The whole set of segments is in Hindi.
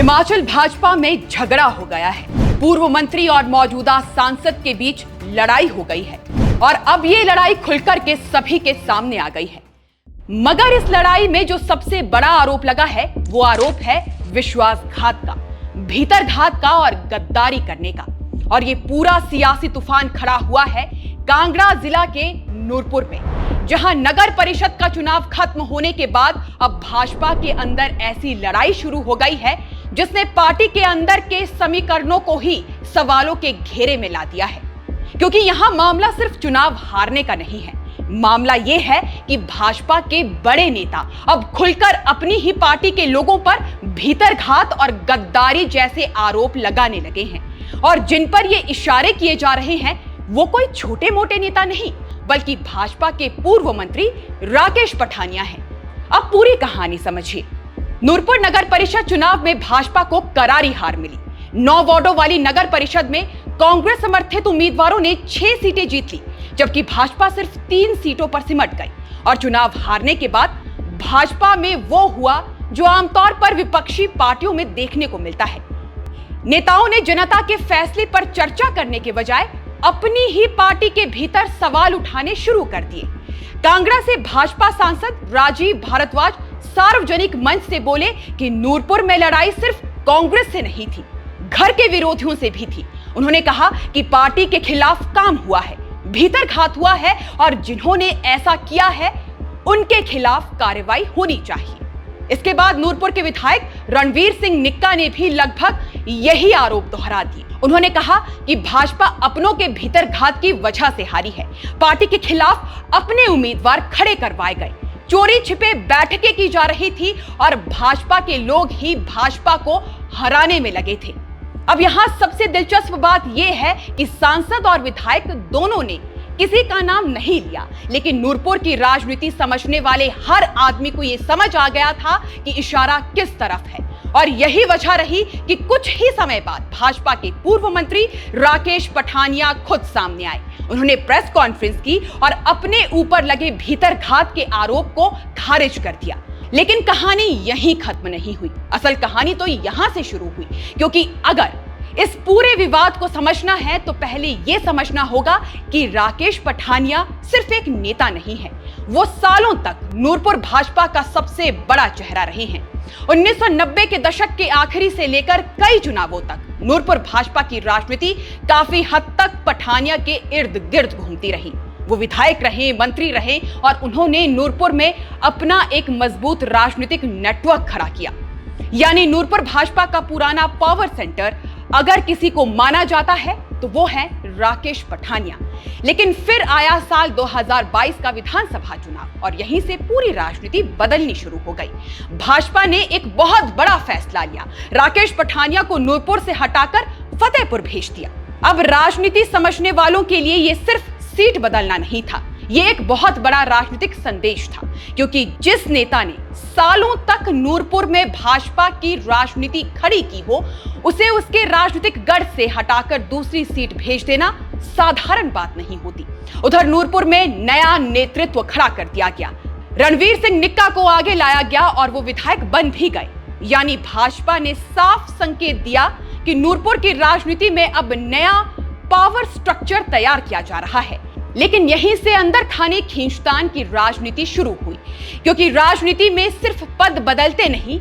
हिमाचल भाजपा में झगड़ा हो गया है। पूर्व मंत्री और मौजूदा सांसद के बीच लड़ाई हो गई है और अब ये लड़ाई खुलकर के सभी के सामने आ गई है। मगर इस लड़ाई में जो सबसे बड़ा आरोप लगा है वो आरोप है विश्वासघात का, भीतरघात का और गद्दारी करने का। और ये पूरा सियासी तूफान खड़ा हुआ है कांगड़ा जिला के नूरपुर में, जहां नगर परिषद का चुनाव खत्म होने के बाद अब भाजपा के अंदर ऐसी लड़ाई शुरू हो गई है जिसने पार्टी के अंदर के समीकरणों को ही सवालों के घेरे में ला दिया है। क्योंकि यहां मामला सिर्फ चुनाव हारने का नहीं है, मामला यह है कि भाजपा के बड़े नेता अब खुलकर अपनी ही पार्टी के लोगों पर भीतरघात और गद्दारी जैसे आरोप लगाने लगे हैं। और जिन पर ये इशारे किए जा रहे हैं वो कोई छोटे मोटे नेता नहीं, बल्कि भाजपा के पूर्व मंत्री राकेश पठानिया हैं। अब पूरी कहानी समझिए। नूरपुर नगर परिषद चुनाव में भाजपा को करारी हार मिली। 9 वार्डों वाली नगर परिषद में कांग्रेस समर्थित उम्मीदवारों ने 6 सीटें जीत ली, जबकि भाजपा सिर्फ 3 सीटों पर सिमट गई। और चुनाव हारने के बाद भाजपा में वो हुआ जो आमतौर पर विपक्षी पार्टियों में देखने को मिलता है। नेताओं ने जनता के फैसले पर चर्चा करने के बजाय अपनी ही पार्टी के भीतर सवाल उठाने शुरू कर दिए। कांगड़ा से भाजपा सांसद राजीव भारद्वाज सार्वजनिक मंच से बोले कि नूरपुर में लड़ाई सिर्फ कांग्रेस से नहीं थी, घर के विरोधियों से भी थी। उन्होंने कहा कि पार्टी के खिलाफ काम हुआ है, भीतरघात हुआ है और जिन्होंने ऐसा किया है उनके खिलाफ कार्रवाई होनी चाहिए। इसके बाद नूरपुर के विधायक रणवीर सिंह निक्का ने भी लगभग यही आरोप दोहरा दिए। उन्होंने कहा कि भाजपा अपनों के भीतरघात की वजह से हारी है, पार्टी के खिलाफ अपने उम्मीदवार खड़े करवाए गए, चोरी छिपे बैठकें की जा रही थी और भाजपा के लोग ही भाजपा को हराने में लगे थे। अब यहां सबसे दिलचस्प बात यह है कि सांसद और विधायक दोनों ने किसी का नाम नहीं लिया, लेकिन नूरपुर की राजनीति समझने वाले हर आदमी को यह समझ आ गया था कि इशारा किस तरफ है। और यही वजह रही कि कुछ ही समय बाद भाजपा के पूर्व मंत्री राकेश पठानिया खुद सामने आए। उन्होंने प्रेस कॉन्फ्रेंस की और अपने ऊपर लगे भीतरघात के आरोप को खारिज कर दिया। लेकिन कहानी यहीं खत्म नहीं हुई। असल कहानी तो यहां से शुरू हुई, क्योंकि अगर इस पूरे विवाद को समझना है तो पहले यह समझना होगा कि राकेश पठानिया सिर्फ एक नेता नहीं है, वो सालों तक नूरपुर भाजपा का सबसे बड़ा चेहरा रहे हैं। 1990 के दशक के आखिरी से लेकर कई चुनावों तक नूरपुर भाजपा की राजनीति काफी हद तक पठानिया के इर्द गिर्द घूमती रही। वो विधायक रहे, मंत्री रहे और उन्होंने नूरपुर में अपना एक मजबूत राजनीतिक नेटवर्क खड़ा किया। यानी नूरपुर भाजपा का पुराना पावर सेंटर अगर किसी को माना जाता है तो वो है राकेश पठानिया। लेकिन फिर आया साल 2022 का विधानसभा चुनाव और यहीं से पूरी राजनीति बदलनी शुरू हो गई। भाजपा ने एक बहुत बड़ा फैसला लिया, राकेश पठानिया को नूरपुर से हटाकर फतेहपुर भेज दिया। अब राजनीति समझने वालों के लिए ये सिर्फ सीट बदलना नहीं था, ये एक बहुत बड़ा राजनीतिक संदेश था। क्योंकि जिस नेता ने सालों तक नूरपुर में भाजपा की राजनीति खड़ी की हो, उसे उसके राजनीतिक गढ़ से हटाकर दूसरी सीट भेज देना साधारण बात नहीं होती। उधर नूरपुर में नया नेतृत्व खड़ा कर दिया गया। रणवीर सिंह निक्का को आगे लाया गया और वो विधायक बन भी गए। यानी भाजपा ने साफ संकेत दिया कि नूरपुर की राजनीति में अब नया पावर स्ट्रक्चर तैयार किया जा रहा है। लेकिन यहीं से अंदर खाने खींचतान की राजनीति शुरू हुई, क्योंकि राजनीति में सिर्फ पद बदलते नहीं,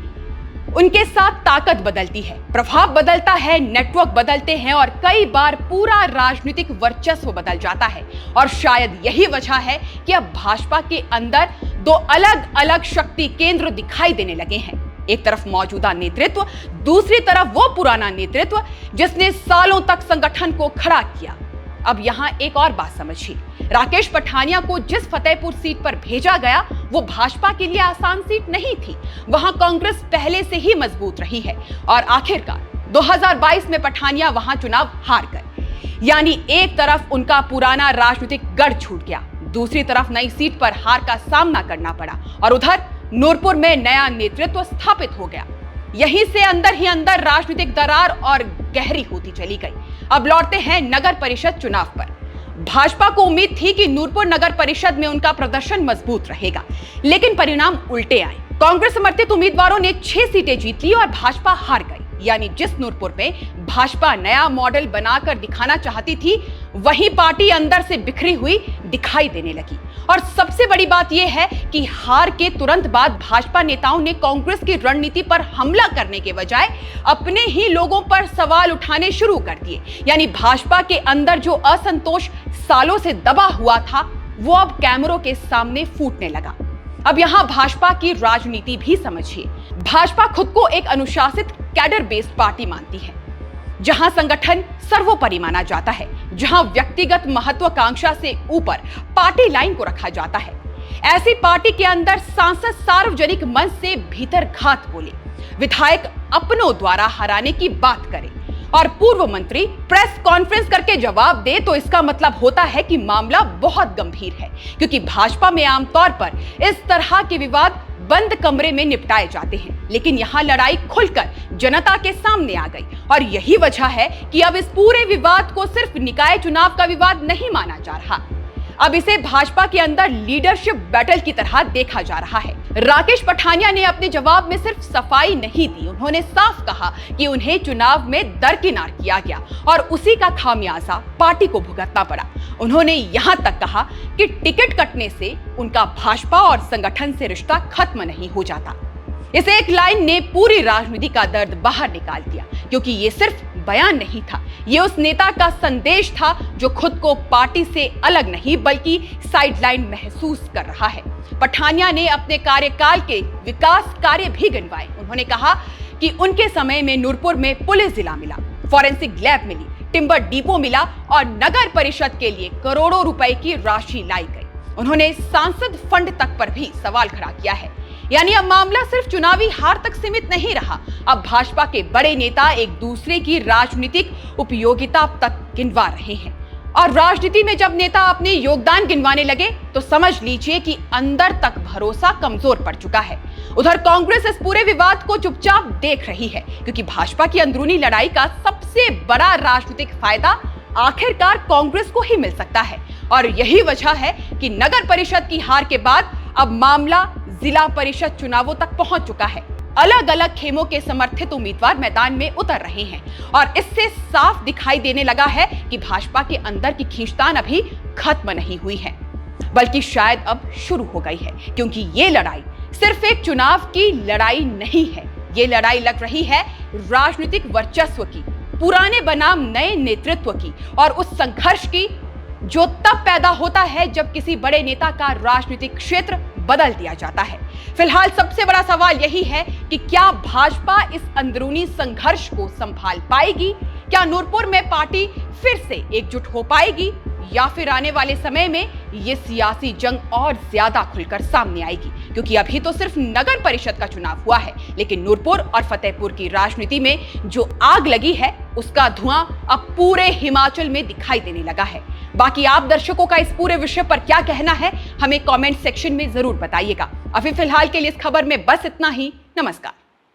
उनके साथ ताकत बदलती है, प्रभाव बदलता है, नेटवर्क बदलते हैं और कई बार पूरा राजनीतिक वर्चस्व बदल जाता है। और शायद यही वजह है कि अब भाजपा के अंदर 2 अलग अलग शक्ति केंद्र दिखाई देने लगे हैं। एक तरफ मौजूदा नेतृत्व, दूसरी तरफ वो पुराना नेतृत्व जिसने सालों तक संगठन को खड़ा किया। अब यहां एक और बात समझिए, राकेश पठानिया को जिस फतेहपुर सीट पर भेजा गया वो भाजपा के लिए आसान सीट नहीं थी। वहां कांग्रेस पहले से ही मजबूत रही है और आखिरकार 2022 में पठानिया वहां चुनाव हार गए। यानी एक तरफ उनका पुराना राजनीतिक गढ़ छूट गया, दूसरी तरफ नई सीट पर हार का सामना करना पड़ा और उधर नूरपुर में नया नेतृत्व स्थापित हो गया। यहीं से अंदर ही अंदर राजनीतिक दरार और गहरी होती चली गई। अब लौटते हैं नगर परिषद चुनाव पर। भाजपा को उम्मीद थी कि नूरपुर नगर परिषद में उनका प्रदर्शन मजबूत रहेगा, लेकिन परिणाम उल्टे आए। कांग्रेस समर्थित उम्मीदवारों ने 6 सीटें जीत ली और भाजपा हार गई। यानी जिस नूरपुर में भाजपा नया मॉडल बनाकर दिखाना चाहती थी, वही पार्टी अंदर से बिखरी हुई दिखाई देने लगी। और सबसे बड़ी बात यह है कि हार के तुरंत बाद भाजपा नेताओं ने कांग्रेस की रणनीति पर हमला करने के बजाय अपने ही लोगों पर सवाल उठाने शुरू कर दिए। यानी भाजपा के अंदर जो असंतोष सालों से दबा हुआ था, वो अब कैमरों के सामने फूटने लगा। अब यहां भाजपा की राजनीति भी समझिए। भाजपा खुद को एक अनुशासित कैडर बेस्ड पार्टी मानती है, जहां संगठन सर्वोपरि माना जाता है, जहां व्यक्तिगत महत्वाकांक्षा से ऊपर पार्टी लाइन को रखा जाता है। ऐसी पार्टी के अंदर सांसद सार्वजनिक मंच से भीतर घात बोले, विधायक अपनों द्वारा हराने की बात करे और पूर्व मंत्री प्रेस कॉन्फ्रेंस करके जवाब दे, तो इसका मतलब होता है कि मामला बहुत गंभीर है। क्योंकि भाजपा में आमतौर पर इस तरह के विवाद बंद कमरे में निपटाए जाते हैं, लेकिन यहां लड़ाई खुलकर जनता के सामने आ गई। और यही वजह है कि अब इस पूरे विवाद को सिर्फ निकाय चुनाव का विवाद नहीं माना जा रहा, अब इसे भाजपा के अंदर लीडरशिप बैटल की तरह देखा जा रहा है। राकेश पठानिया ने अपने जवाब में सिर्फ सफाई नहीं दी, उन्होंने साफ कहा कि उन्हें चुनाव में दरकिनार किया गया और उसी का खामियाजा पार्टी को भुगतना पड़ा। उन्होंने यहां तक कहा कि टिकट कटने से उनका भाजपा और संगठन से रिश्ता खत्म नहीं हो जाता। इस एक लाइन ने पूरी राजनीति का दर्द बाहर निकाल दिया, क्योंकि ये सिर्फ बयान नहीं था, ये उस नेता का संदेश था जो खुद को पार्टी से अलग नहीं बल्कि साइडलाइन महसूस कर रहा है। पठानिया ने अपने कार्यकाल के विकास कार्य भी गिनवाए। उन्होंने कहा कि उनके समय में नूरपुर में पुलिस जिला मिला, फॉरेंसिक लैब मिली, टिम्बर डिपो मिला और नगर परिषद के लिए करोड़ों रुपए की राशि लाई गई। उन्होंने सांसद फंड तक पर भी सवाल खड़ा किया है। यानी अब मामला सिर्फ चुनावी हार तक सीमित नहीं रहा, अब भाजपा के बड़े नेता एक दूसरे की राजनीतिक उपयोगिता तक गिनवा रहे हैं। और राजनीति में जब नेता अपने योगदान गिनवाने लगे, तो समझ लीजिए कि अंदर तक भरोसा कमजोर पड़ चुका है। उधर कांग्रेस इस पूरे विवाद को चुपचाप देख रही है, क्योंकि भाजपा की अंदरूनी लड़ाई का सबसे बड़ा राजनीतिक फायदा आखिरकार कांग्रेस को ही मिल सकता है। और यही वजह है कि नगर परिषद की हार के बाद अब मामला जिला परिषद चुनावों तक पहुंच चुका है। अलग अलग खेमों के समर्थित उम्मीदवार मैदान में उतर रहे हैं और इससे साफ दिखाई देने लगा है कि भाजपा के अंदर की खींचतान अभी खत्म नहीं हुई है, बल्कि शायद अब शुरू हो गई है। क्योंकि ये लड़ाई सिर्फ एक चुनाव की लड़ाई नहीं है, ये लड़ाई लग रही है राजनीतिक वर्चस्व की, पुराने बनाम नए नेतृत्व की और उस संघर्ष की जो तब पैदा होता है जब किसी बड़े नेता का राजनीतिक क्षेत्र बदल दिया जाता है। फिलहाल सबसे बड़ा सवाल यही है कि क्या भाजपा इस अंदरूनी संघर्ष को संभाल पाएगी? क्या नूरपुर में पार्टी फिर से एकजुट हो पाएगी, या फिर आने वाले समय में ये सियासी जंग और ज्यादा खुलकर सामने आएगी? क्योंकि अभी तो सिर्फ नगर परिषद का चुनाव हुआ है, लेकिन नूरपुर और फतेहपुर की राजनीति में जो आग लगी है, उसका धुआं अब पूरे हिमाचल में दिखाई देने लगा है। बाकी आप दर्शकों का इस पूरे विषय पर क्या कहना है, हमें कमेंट सेक्शन में जरूर बताइएगा। अभी फिलहाल के लिए इस खबर में बस इतना ही। नमस्कार।